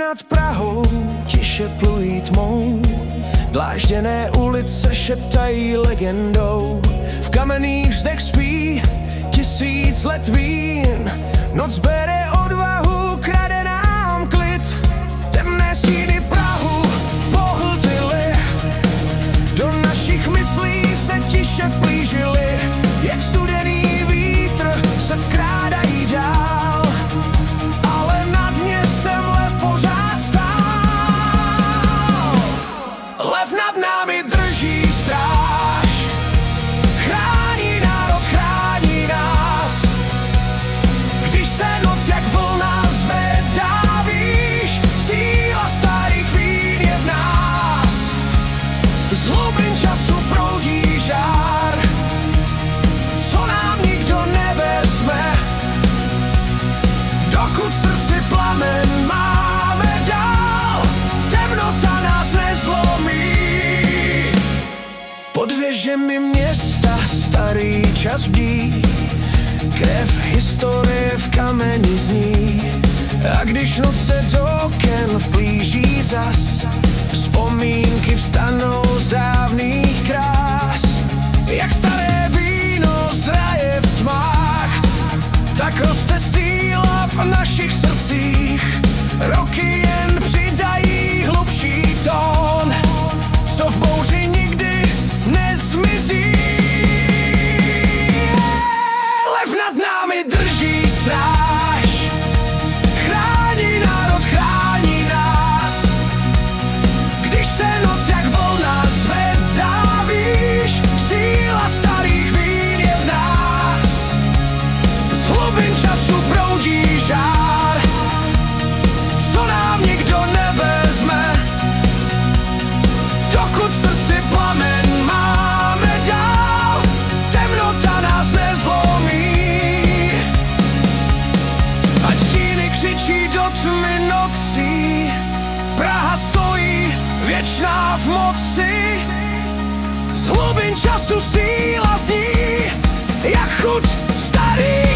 nad Prahou tiše plují tmou, dlážděné ulice šeptají legendou. V kamenných zdech spí 1000 let vín, noc bere odvahu, krade nám klid. Temné stíny Prahu pohltily, do našich myslí se tiše vplížily, jak studený vítr se vkrádají dál, ale nad městem lev pořád stál. Lev nad námi drží stráž, chrání národ, chrání nás. Když se noc jak vlna zvedá výš, síla starých vín je v nás. Z hlubin času proudí žár, co nám nikdo nevezme, dokud v srdci plamen máme dál, temnota nás nezlomí. Pod věžemi města starý čas bdí, krev historie v kameni zní. A když noc se do oken vplíží zas, vzpomínky vstanou z dávných krás. Jak staré víno zraje v tmách, tak roste síla v našich srdcích. Roky jen přidají hlubší tón, co v bouři nikdy nezmizí. Lev nad námi drží stráž, chrání národ, chrání nás. Když se noc jak vlna zvedá výš, síla starých vín je v nás. Z hlubin času proudí žár, co nám nikdo nevezme, dokud v srdci plamen máme dál, temnota nás nezlomí. Ať stíny křičí do tmy nocí, Praha stojí věčná v moci. Z hlubin času síla zní, jak chuť starých